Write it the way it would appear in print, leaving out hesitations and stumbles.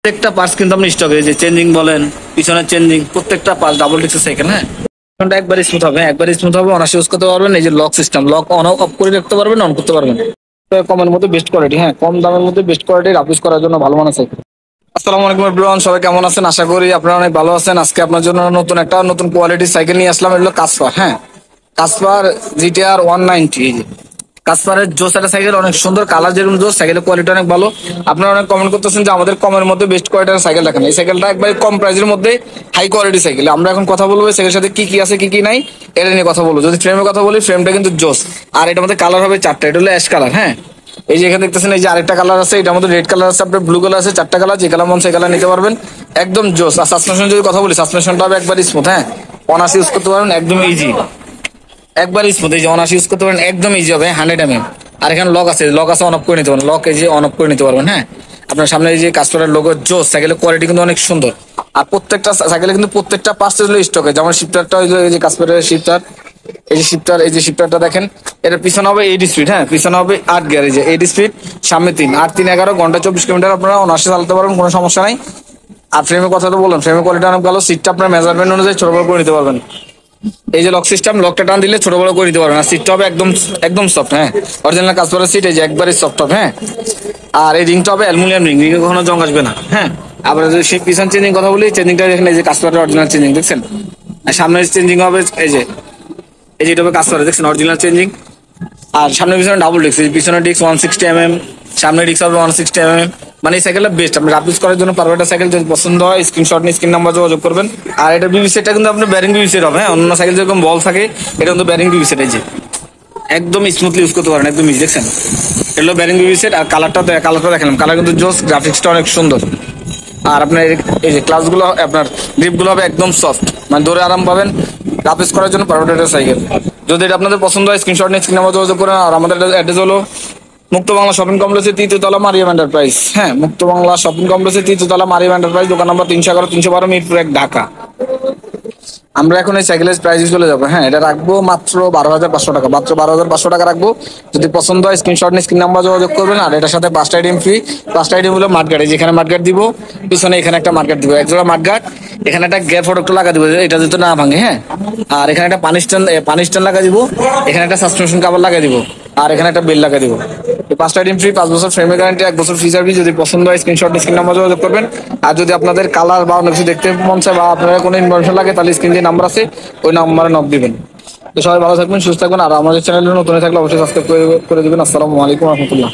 প্রত্যেকটা পার্টস কিন্তু আপনি স্টক যে চেঞ্জিং বলেন, পিছনের চেঞ্জিং, প্রত্যেকটা পার্টস ডাবল ডিস্কের সাইকেল। হ্যাঁ, একবার স্মুথ হবে, একবার স্মুথ হবে, অনায়াসে ইউজ করতে পারবেন। এই যে lock system, lock on of করে রাখতে পারবেন, অন করতে পারবেন। কমের মধ্যে বেস্ট কোয়ালিটি, হ্যাঁ কম দামের মধ্যে বেস্ট কোয়ালিটির ইউজ করার জন্য ভালো মানের সাইকেল। আসসালামু আলাইকুম এভরিওয়ান, সবাই কেমন আছেন? আশা করি আপনারা অনেক ভালো আছেন। আজকে আপনার জন্য নতুন কোয়ালিটির সাইকেল নিয়ে আসলাম। এগুলো কাসপার, হ্যাঁ কাসপার জিটিআর 190। এই যে কাসপারের জোস একটা সাইকেল, অনেক সুন্দর কালার, যেরকম জোস, সাইকেলের কোয়ালিটি অনেক ভালো। আপনারা অনেক কমেন্ট করতেছেন যে আমাদের কমের মধ্যে বেস্ট কোয়ালিটির সাইকেল দেখেন। এই সাইকেলটা একবারে কম প্রাইসের মধ্যে হাই কোয়ালিটি সাইকেল। আমরা এখন কথা বলবো সাইকেলের সাথে কি কি আছে কি কি নাই এটা নিয়ে কথা বলবো। যদি ফ্রেমের কথা বলি, ফ্রেমটা কিন্তু জোস। আর এটার মধ্যে কালার হবে চারটা, এটা হলো অ্যাশ কালার। হ্যাঁ, এই যে এখানে দেখতেছেন, এই যে আরেকটা কালার আছে, এটার মধ্যে রেড কালার আছে, আপনার ব্লু কালার আছে, চারটা কালার, যে কালার মন সেই কালার নিতে পারবেন। একদম জোস। আর সাসপেনশন যদি কথা বলি, সাসপেনশনটা হবে একবার স্মুথ। হ্যাঁ, অনার্স ইউজ করতে পারবেন, একদম ইজি, একবার স্মুথ। এই যে অনার্স ইউজ করতে পারবেন, একদম ইজি হবে, 100 mm। আর এখানে লক আছে, লক আছে, অন অফ করে নিতে পারবেন। লক এই যে অন অফ করে নিতে পারবেন। হ্যাঁ, আপনার সামনে এই যে কাস্টমারের লোগো জোস, সাইকেলের কোয়ালিটি কিন্তু অনেক সুন্দর। আর প্রত্যেকটা সাইকেলে কিন্তু প্রত্যেকটা পার্টস স্টকে, যেমন শিফটারটা, এই যে কাস্টমারের শিফটার, এই যে শিফটার, এই যে শিফটারটা দেখেন, এটা পিছনে হবে 8 স্পিড। হ্যাঁ, পিছনে হবে 8 গিয়ার, এই যে 8 স্পিড, সামনে 3, 8 3 11, ঘন্টা 24 কিলোমিটার আপনারা অনার্সে চালাতে পারবেন, কোনো সমস্যা নাই। আর ফ্রেমের কথা তো বললাম, ফ্রেমের কোয়ালিটি অনেক ভালো। সিটটা আপনার মেজারমেন্ট অনুযায়ী ছোট বড় করে নিতে পারবেন। এই যে লক সিস্টেম, লকটা টান দিলে ছোট বড় করে নিতে পারবেন। আর সিটটা হবে একদম একদম সফট। হ্যাঁ, অরিজিনাল কাসপারের সিট, এই যে একবারই সফট হবে। হ্যাঁ, আর এই রিংটা হবে অ্যালুমিনিয়াম রিং, রিংয়ে কখনো জং আসবে না। হ্যাঁ, আবার যদি সেই পিছন চেঞ্জিং কথা বলি, চেঞ্জিংটা দেখেন, এই যে কাসপারের অরিজিনাল চেঞ্জিং দেখছেন। আর সামনের চেঞ্জিং হবে এই যে, এই যে এটা হবে কাসপারের, দেখছেন অরিজিনাল চেঞ্জিং। আর সামনে পিছনে ডাবল ডিস্ক, পিছনে ডিস্ক 160 mm, সামনে ডিস্ক হবে 160 mm। মানে এই সাইকেলটা বেস্ট, আপনি রাফ ইউজ করার জন্য পারফেক্ট সাইকেল। যদি পছন্দ হয় স্ক্রিনশট নিয়ে স্ক্রিন নাম্বার যোগাযোগ করবেন। আর এটা বিবি সেটটা কিন্তু আপনার ব্যারিং বিবি সেট হবে। হ্যাঁ, অন্য সাইকেল যেরকম বল থাকে, এটা কিন্তু ব্যারিং বিবি সেট। এই যে একদম স্মুথলি ইউজ করতে পারেন, একদম ইজি, দেখছেন এগুলো ব্যারিং বিবি সেট। আর কালারটা দেখালাম, কালার কিন্তু জোস, গ্রাফিক্সটা অনেক সুন্দর। আর আপনার এই যে ক্লাসগুলো, আপনার গ্রিপগুলো হবে একদম সফট, মানে ধরে আরাম পাবেন। রাফ ইউজ করার জন্য পারফেক্ট সাইকেল। যদি এটা আপনাদের পছন্দ হয় স্ক্রিনশট নিয়ে স্ক্রিন নাম্বার যোগাযোগ করেন। আর আমাদের অ্যাড্রেস হলো মুক্ত বাংলা শপিং কমপ্লেক্সের 3য় তলা, মারিয়াম এন্টারপ্রাইজ। হ্যাঁ, মুক্ত বাংলা শপিং কমপ্লেক্সের 3য় তলা, মারিয়াম এন্টারপ্রাইজ, দোকান নম্বর 311 312, মিরপুর 1, ঢাকা। আমরা এখন এই সাইকেলের প্রাইস চলে যাবো। হ্যাঁ, এটা রাখবো মাত্র 12,500 টাকা, মাত্র 12,500 টাকা রাখবো। যদি পছন্দ হয় স্ক্রিনশট নিয়ে স্ক্রিন নাম্বার যোগাযোগ করবেন। আর এটার সাথে 5টা আইটেম ফ্রি। 5টা আইটেম হলো মাঠগার্ড, যেখানে মাঠগার্ড দিব, পিছনে এখানে একটা মাঠগার্ড দিব, একজোড়া মাঠগার্ড, এখানে একটা গ্যাপ ফটোটা লাগা দিব, এটা যদি না ভাঙে। হ্যাঁ, আর এখানে একটা পানি স্ট্যান্ড লাগা দিব, এখানে একটা সাসপেনশন কাভার লাগা দিব, আর এখানে একটা বেল লাগা দিব। 5টা আইটেম ফ্রি, 5 বছর ফ্রেমের গ্যারান্টি, 1 বছর ফ্রি সার্ভিস। যদি পছন্দ হয় স্ক্রিনশট স্ক্রিন নাম্বার যোগাযোগ করবেন। আর যদি আপনাদের কালার বা অন্য কিছু দেখতে মন চায় বা আপনারা কোনো ইনফরমেশন লাগে, তাহলে স্ক্রিন যে নাম্বার আছে ওই নাম্বারে নক দিবেন। তো সবাই ভালো থাকবেন, সুস্থ থাকবেন। আর আমাদের চ্যানেলে নতুন থাকলে অবশ্যই সাবস্ক্রাইব করে দিবেন। আসসালামু আলাইকুম রহমতুল্লাহ।